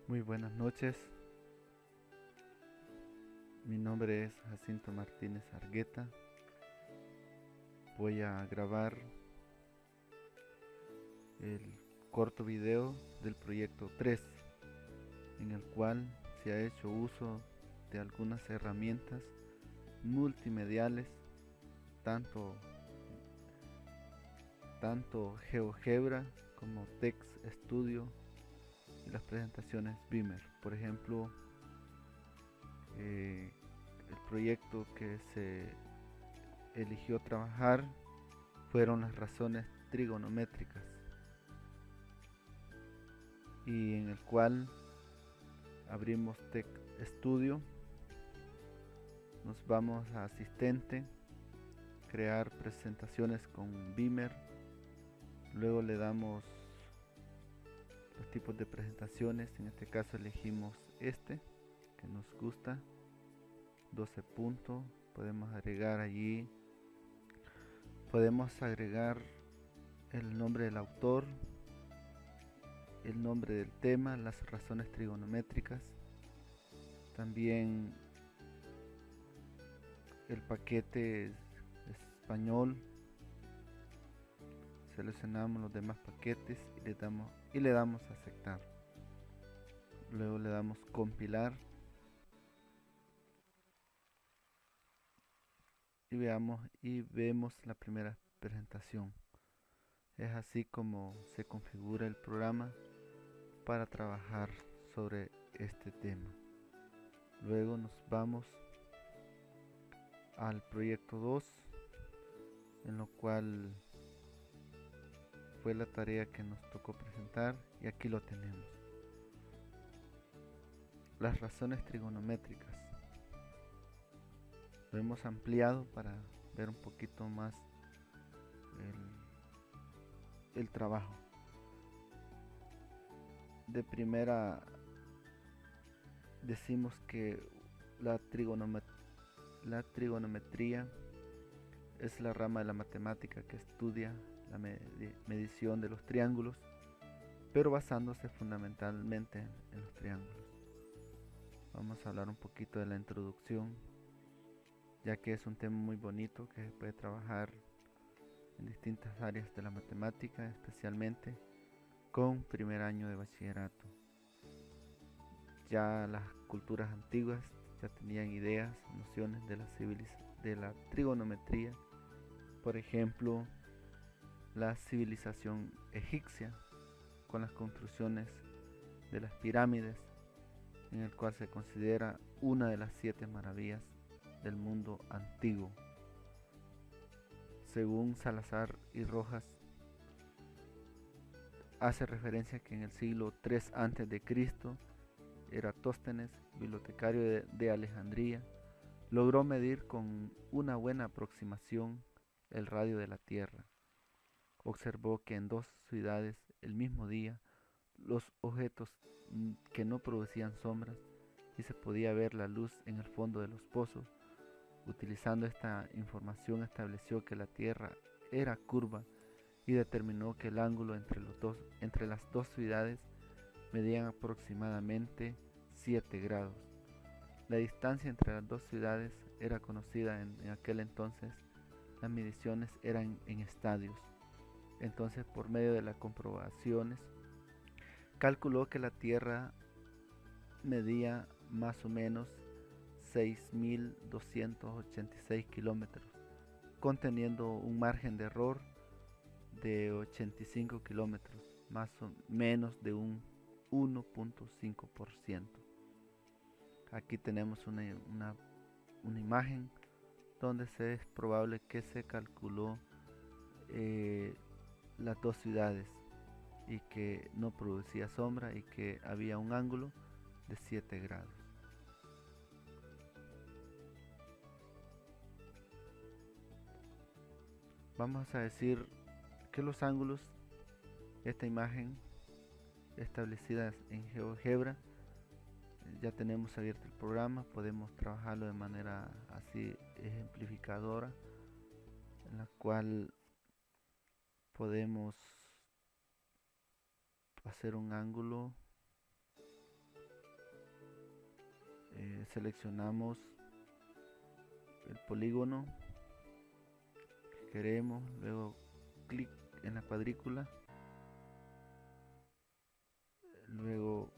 Muy buenas noches, mi nombre es Jacinto Martínez Argueta. Voy a grabar el corto video del proyecto 3, en el cual se ha hecho uso de algunas herramientas multimediales, tanto, GeoGebra como Text Studio y las presentaciones Beamer. Por ejemplo, el proyecto que se eligió trabajar fueron las razones trigonométricas, y en el cual abrimos Text Studio, nos vamos a asistente, crear presentaciones con Beamer, luego le damos los tipos de presentaciones. En este caso elegimos este que nos gusta, 12 puntos. Podemos agregar allí, podemos agregar el nombre del autor, el nombre del tema, las razones trigonométricas, también el paquete español. Seleccionamos los demás paquetes y le damos a aceptar. Luego le damos compilar y vemos la primera presentación. Es así como se configura el programa para trabajar sobre este tema. Luego nos vamos al proyecto 2, en lo cual fue la tarea que nos tocó presentar, y aquí lo tenemos. Las razones trigonométricas. Lo hemos ampliado para ver un poquito más el trabajo. De primera decimos que la trigonometría es la rama de la matemática que estudia la medición de los triángulos, pero basándose fundamentalmente en los triángulos. Vamos a hablar un poquito de la introducción, ya que es un tema muy bonito que se puede trabajar en distintas áreas de la matemática, especialmente con primer año de bachillerato. Ya las culturas antiguas ya tenían ideas, nociones de la trigonometría. Por ejemplo, la civilización egipcia, con las construcciones de las pirámides, en el cual se considera una de las 7 maravillas del mundo antiguo. Según Salazar y Rojas, hace referencia que en el siglo III a.C., Eratóstenes, bibliotecario de Alejandría, logró medir con una buena aproximación el radio de la Tierra. Observó que en 2 ciudades el mismo día los objetos que no producían sombras, y se podía ver la luz en el fondo de los pozos. Utilizando esta información, estableció que la Tierra era curva y determinó que el ángulo entre las dos ciudades medían aproximadamente 7 grados. La distancia entre las dos ciudades era conocida en aquel entonces. Las mediciones eran en estadios. Entonces, por medio de las comprobaciones, calculó que la Tierra medía más o menos 6.286 kilómetros, conteniendo un margen de error de 85 kilómetros, más o menos de un 1.5%. Aquí tenemos una imagen donde es probable que se calculó las dos ciudades, y que no producía sombra y que había un ángulo de 7 grados. Vamos a decir que los ángulos, esta imagen establecida en GeoGebra, ya tenemos abierto el programa, podemos trabajarlo de manera así ejemplificadora, en la cual podemos hacer un ángulo Seleccionamos el polígono que queremos, luego clic en la cuadrícula, luego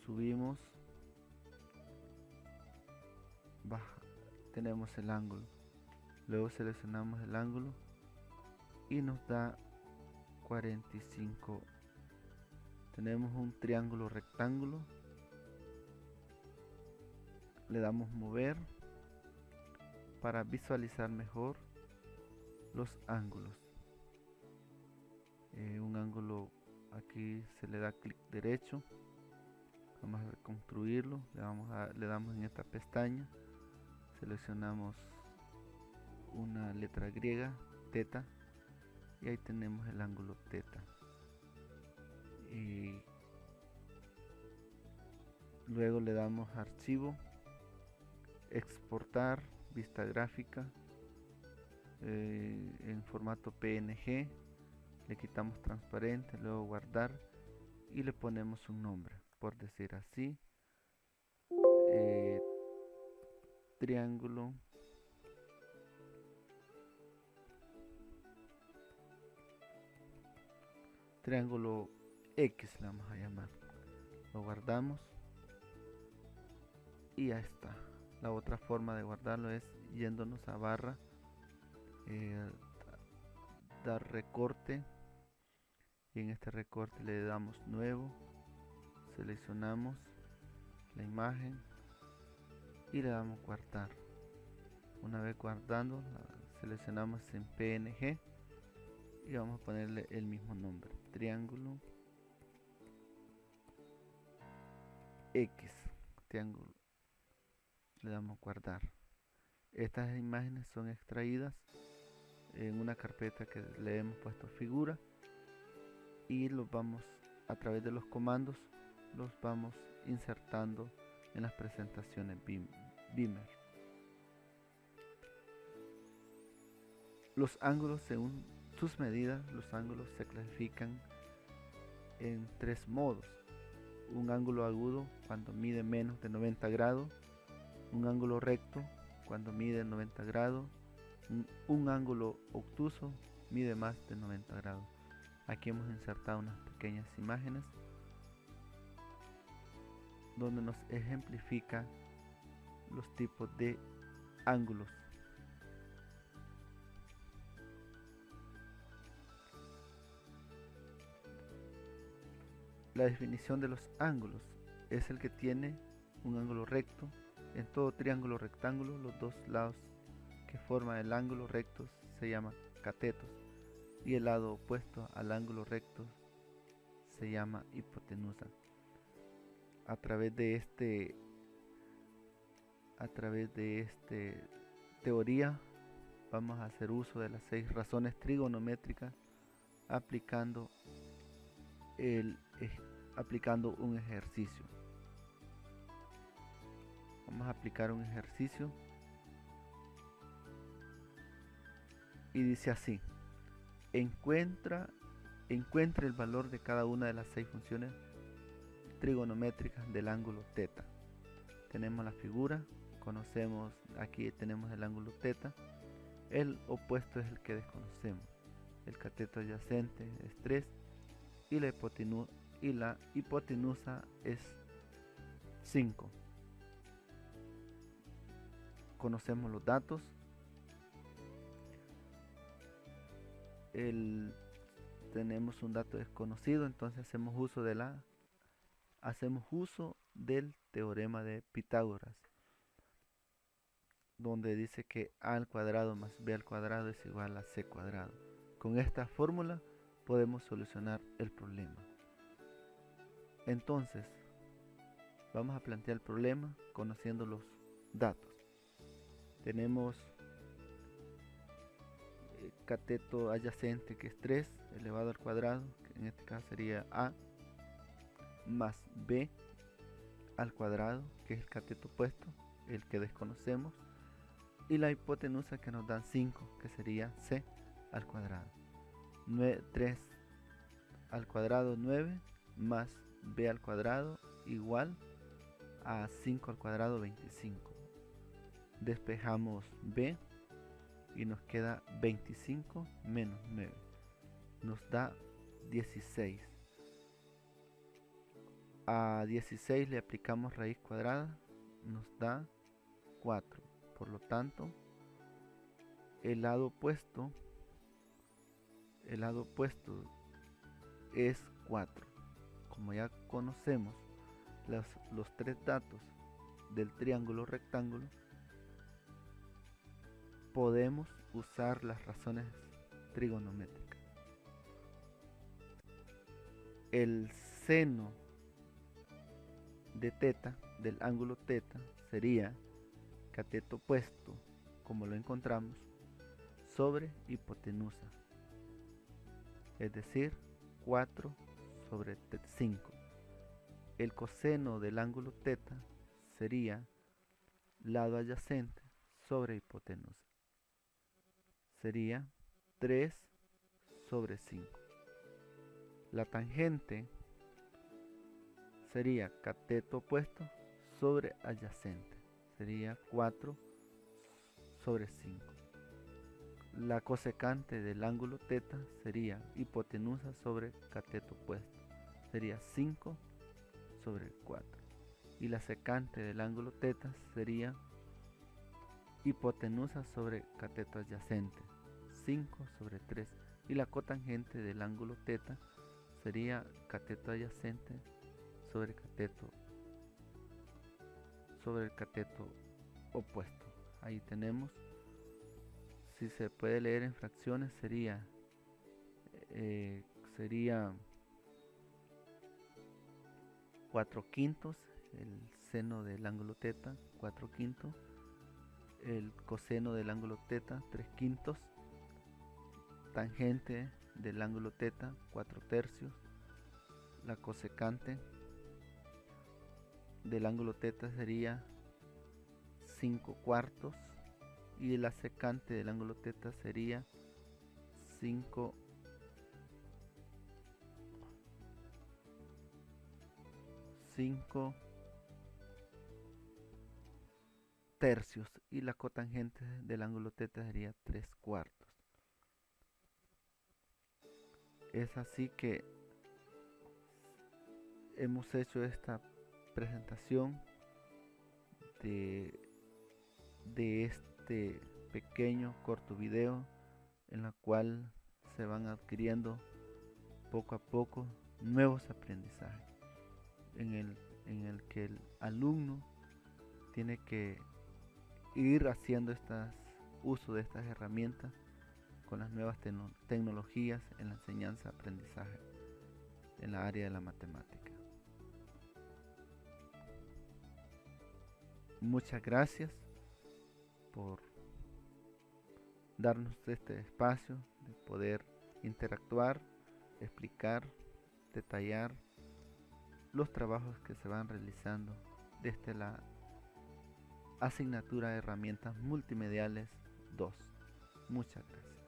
subimos, baja, tenemos el ángulo, luego seleccionamos el ángulo y nos da 45. Tenemos un triángulo rectángulo, le damos mover para visualizar mejor los ángulos. Un ángulo, aquí se le da clic derecho, vamos a reconstruirlo, le damos en esta pestaña, seleccionamos una letra griega, teta, y ahí tenemos el ángulo teta. Y luego le damos a archivo, exportar, vista gráfica, en formato PNG, le quitamos transparente, luego guardar y le ponemos un nombre, por decir así, triángulo X le vamos a llamar, lo guardamos y ya está. La otra forma de guardarlo es yéndonos a barra, dar recorte, y en este recorte le damos nuevo, seleccionamos la imagen y le damos guardar. Una vez guardando, seleccionamos en PNG y vamos a ponerle el mismo nombre, triángulo X, triángulo, le damos guardar. Estas imágenes son extraídas en una carpeta que le hemos puesto figura y los vamos, a través de los comandos, los vamos insertando en las presentaciones Beamer. Los ángulos, según sus medidas, los ángulos se clasifican en tres modos: un ángulo agudo cuando mide menos de 90 grados, un ángulo recto cuando mide 90 grados, un ángulo obtuso mide más de 90 grados. Aquí hemos insertado unas pequeñas imágenes donde nos ejemplifica los tipos de ángulos. La definición de los ángulos es el que tiene un ángulo recto. En todo triángulo rectángulo, los dos lados que forman el ángulo recto se llaman catetos y el lado opuesto al ángulo recto se llama hipotenusa. A través de teoría vamos a hacer uso de las 6 razones trigonométricas aplicando un ejercicio. Vamos a aplicar un ejercicio y dice así: encuentre el valor de cada una de las 6 funciones trigonométricas del ángulo teta. Tenemos la figura, conocemos, aquí tenemos el ángulo teta, el opuesto es el que desconocemos, el cateto adyacente es 3 y la hipotenusa es 5. Conocemos los datos, tenemos un dato desconocido, entonces hacemos uso del teorema de Pitágoras, donde dice que a al cuadrado más b al cuadrado es igual a c cuadrado. Con esta fórmula podemos solucionar el problema. Entonces vamos a plantear el problema conociendo los datos. Tenemos cateto adyacente que es 3 elevado al cuadrado, que en este caso sería a, más b al cuadrado, que es el cateto opuesto, el que desconocemos, y la hipotenusa que nos dan 5, que sería c al cuadrado. 3 al cuadrado 9 más b al cuadrado igual a 5 al cuadrado 25. Despejamos b y nos queda 25 menos 9. Nos da 16. A 16 le aplicamos raíz cuadrada, nos da 4. Por lo tanto, el lado opuesto es 4. Como ya conocemos los tres datos del triángulo rectángulo, podemos usar las razones trigonométricas. El seno de teta del ángulo teta sería cateto opuesto, como lo encontramos, sobre hipotenusa, es decir, 4 sobre 5. El coseno del ángulo teta sería lado adyacente sobre hipotenusa, sería 3 sobre 5. La tangente sería cateto opuesto sobre adyacente, sería 4 sobre 5. La cosecante del ángulo teta sería hipotenusa sobre cateto opuesto, sería 5 sobre 4. Y la secante del ángulo teta sería hipotenusa sobre cateto adyacente, 5 sobre 3. Y la cotangente del ángulo teta sería cateto adyacente sobre el cateto opuesto. Ahí tenemos. Si se puede leer en fracciones, sería 4/5 el seno del ángulo teta, 4/5, el coseno del ángulo teta, 3/5, tangente del ángulo teta, 4/3, la cosecante del ángulo teta sería 5/4 y la secante del ángulo teta sería 5 tercios y la cotangente del ángulo teta sería 3/4. Es así que hemos hecho esta presentación de este pequeño corto video en la cual se van adquiriendo poco a poco nuevos aprendizajes en el que el alumno tiene que ir haciendo uso de estas herramientas con las nuevas tecnologías en la enseñanza-aprendizaje en la área de la matemática. Muchas gracias por darnos este espacio de poder interactuar, explicar, detallar los trabajos que se van realizando desde la asignatura de herramientas multimediales 2. Muchas gracias.